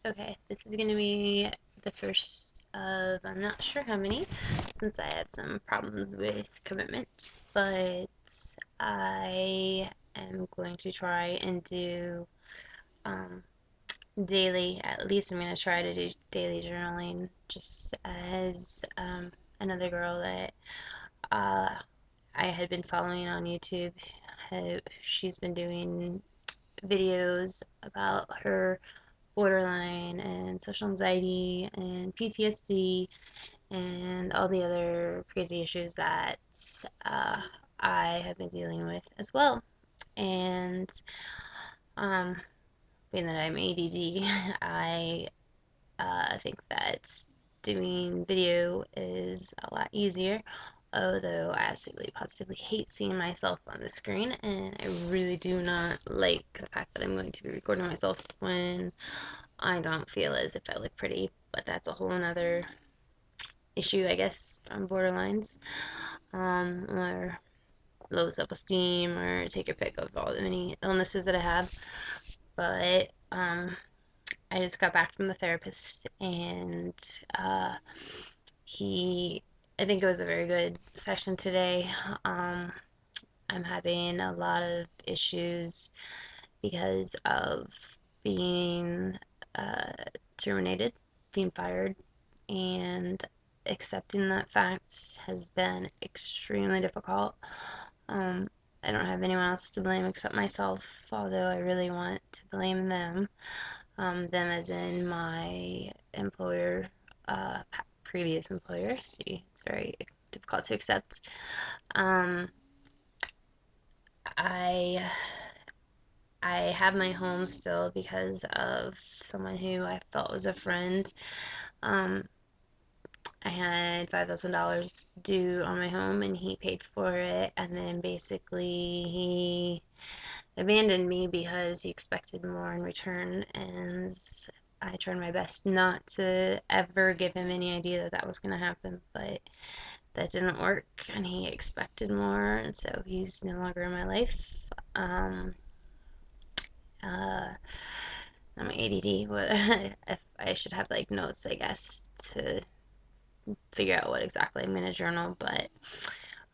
Okay, this is going to be the first of I'm not sure how many since I have some problems with commitment, but I am going to try and do um, daily, at least I'm going to try to do daily journaling just as another girl that uh, I had been following on YouTube. She's been doing videos about her borderline and social anxiety and PTSD and all the other crazy issues that uh, I have been dealing with as well. And um, being that I'm ADD, I think that doing video is a lot easier. Although I absolutely positively hate seeing myself on the screen, and I really do not like the fact that I'm going to be recording myself when I don't feel as if I look pretty, but that's a whole another issue, I guess, from borderlines, or low self-esteem, or take your pick of all the many illnesses that I have. But I just got back from the therapist, and uh, he, I think it was a very good session today. Um, I'm having a lot of issues because of being uh, terminated, being fired, and accepting that fact has been extremely difficult. Um, I don't have anyone else to blame except myself, although I really want to blame them. Them as in my employer, previous employer. See, it's very difficult to accept. Um, I I have my home still because of someone who I felt was a friend. Um, I had $5,000 due on my home and he paid for it, and then basically he abandoned me because he expected more in return, and I tried my best not to ever give him any idea that that was going to happen, but that didn't work, and he expected more, and so he's no longer in my life. Um, uh, I'm ADD. What if I should have like notes, I guess, to figure out what exactly I'm gonna journal. But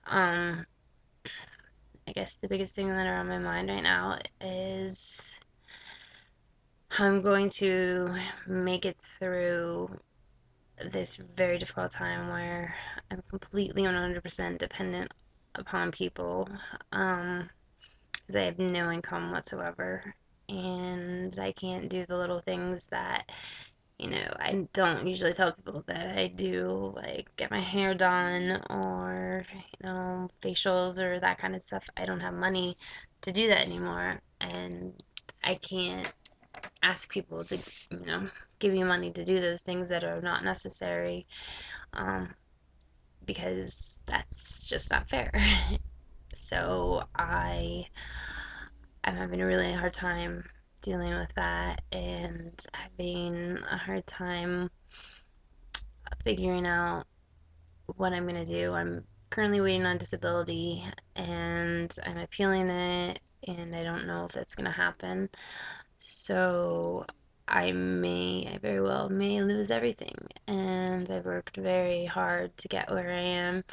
um, I guess the biggest thing that are on my mind right now is I'm going to make it through this very difficult time where I'm completely 100% dependent upon people, because I have no income whatsoever, and I can't do the little things that I don't usually tell people that I do, like get my hair done or, facials or that kind of stuff. I don't have money to do that anymore. And I can't ask people to, you know, give you money to do those things that are not necessary, um, because that's just not fair. So I'm having a really hard time dealing with that and having a hard time figuring out what I'm going to do. I'm currently waiting on disability and I'm appealing it, and I don't know if that's going to happen. So I very well may lose everything. And I've worked very hard to get where I am.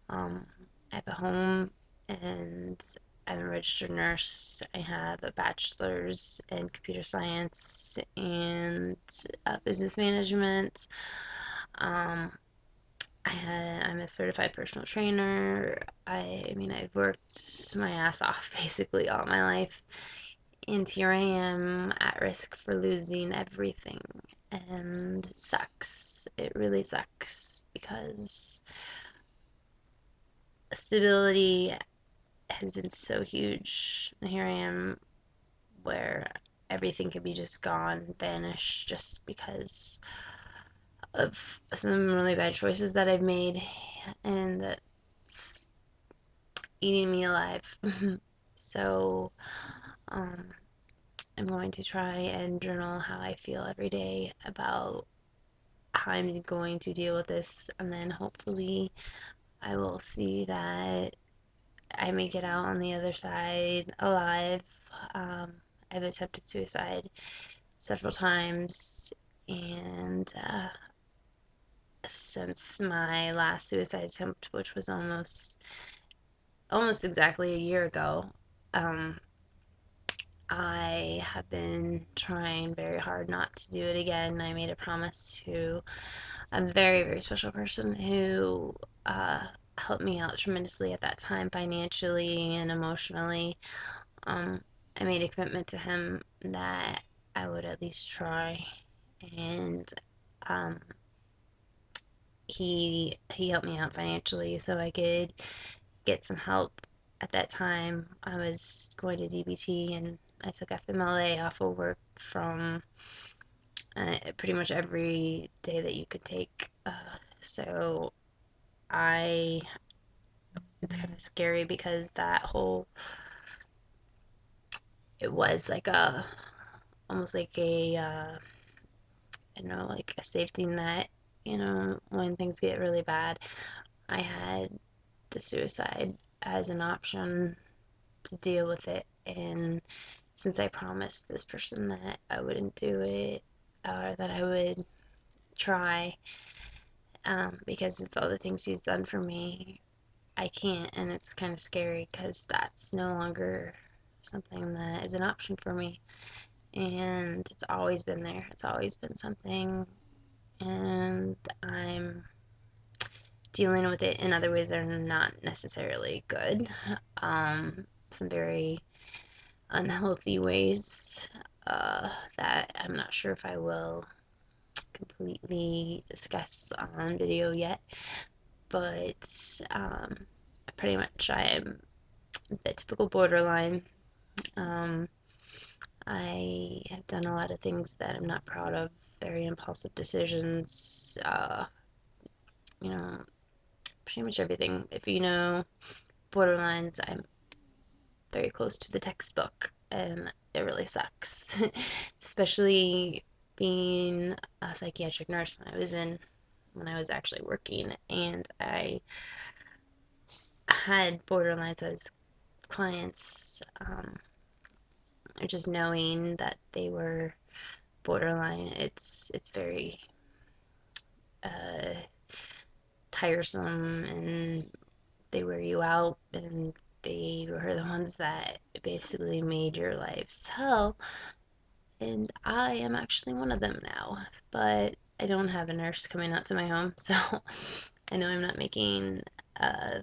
Um, I have a home, and I'm a registered nurse. I have a bachelor's in computer science and business management. Um, I'm a certified personal trainer. I mean, I've worked my ass off basically all my life. And here I am at risk for losing everything. And it sucks. It really sucks because stability has been so huge. And here I am where everything could be just gone, vanished just because of some really bad choices that I've made, and that's eating me alive. So, um, I'm going to try and journal how I feel every day about how I'm going to deal with this, and then hopefully I will see that I make it out on the other side alive. Um, I've attempted suicide several times, And since my last suicide attempt, which was almost exactly a year ago, um, I have been trying very hard not to do it again. I made a promise to a very, very special person who uh, helped me out tremendously at that time, financially and emotionally. Um, I made a commitment to him that I would at least try, and um, he helped me out financially so I could get some help. At that time, I was going to DBT, and I took FMLA off of work from pretty much every day that you could take. So I, it's kind of scary because that whole, it was like almost like like a safety net. When things get really bad, I had the suicide as an option to deal with it. And since I promised this person that I wouldn't do it, or that I would try, because of all the things he's done for me, I can't. And it's kind of scary because that's no longer something that is an option for me. And it's always been there, it's always been something. And I'm dealing with it in other ways that are not necessarily good. Some very unhealthy ways that I'm not sure if I will completely discuss on video yet. But pretty much I am the typical borderline. Um, I have done a lot of things that I'm not proud of, very impulsive decisions, you know, pretty much everything. If you know borderlines, I'm very close to the textbook, and it really sucks. Especially being a psychiatric nurse when I was actually working, and I had borderlines as clients. Just knowing that they were borderline, it's very uh, tiresome, and they wear you out, and they were the ones that basically made your life hell. And I am actually one of them now, but I don't have a nurse coming out to my home, so I know I'm not making uh,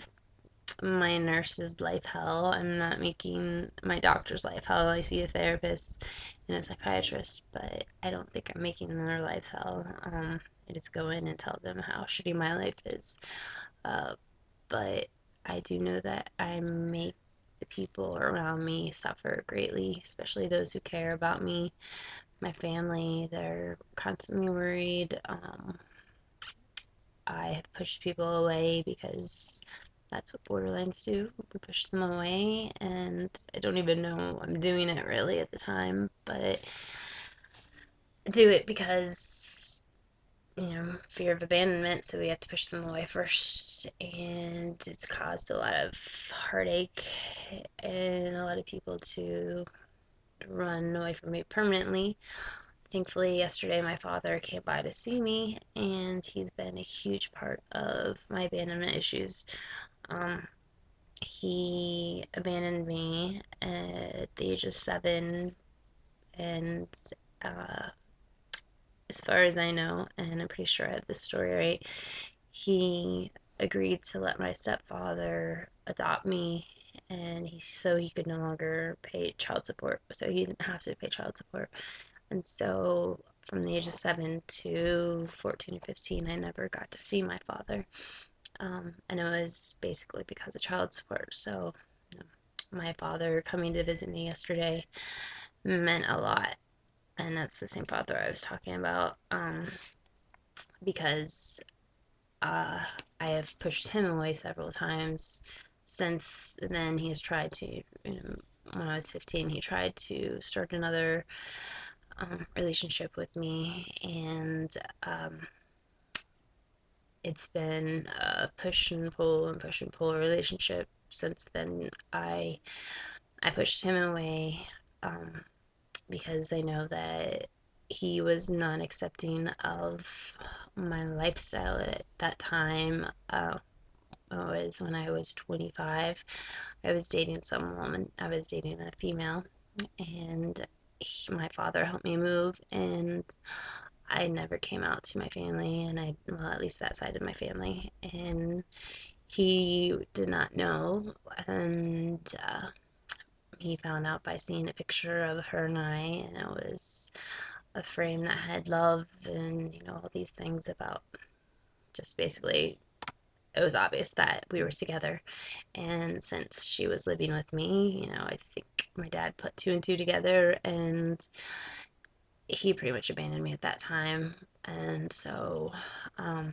my nurse's life hell. I'm not making my doctor's life hell. I see a therapist and a psychiatrist, but I don't think I'm making their lives hell. I just go in and tell them how shitty my life is. Uh, but I do know that I make the people around me suffer greatly, especially those who care about me, my family. They're constantly worried. I have pushed people away because that's what borderlines do. We push them away, and I don't even know I'm doing it really at the time, but I do it because, fear of abandonment, so we have to push them away first, and it's caused a lot of heartache and a lot of people to run away from me permanently. Thankfully, yesterday my father came by to see me, and he's been a huge part of my abandonment issues. Um, he abandoned me at the age of 7, and uh, as far as I know, and I'm pretty sure I have this story right, he agreed to let my stepfather adopt me, and so he could no longer pay child support, so he didn't have to pay child support. And so from the age of 7 to 14 or 15, I never got to see my father. And it was basically because of child support. So, my father coming to visit me yesterday meant a lot. And that's the same father I was talking about, because uh, I have pushed him away several times since then. He's tried to, when I was 15, he tried to start another relationship with me, and it's been a push and pull relationship since then. I pushed him away, because I know that he was not accepting of my lifestyle at that time. Was when I was 25. I was dating some woman, I was dating a female, and my father helped me move, and I never came out to my family, and well, at least that side of my family, and he did not know, and he found out by seeing a picture of her and I, and it was a frame that had love and, all these things about just basically, it was obvious that we were together. And since she was living with me, I think my dad put two and two together, and he pretty much abandoned me at that time. And so um,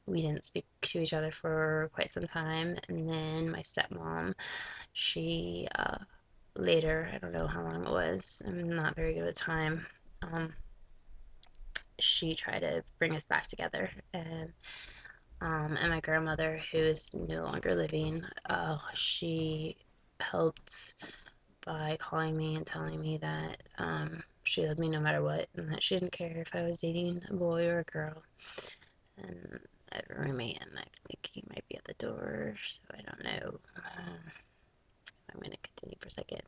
we didn't speak to each other for quite some time. And then my stepmom, she later, I don't know how long it was, I'm not very good with time. She tried to bring us back together, and my grandmother, who is no longer living, she helped by calling me and telling me that she loved me no matter what, and that she didn't care if I was dating a boy or a girl. And I have a roommate, and I think he might be at the door, so I don't know. I'm going to continue for a second.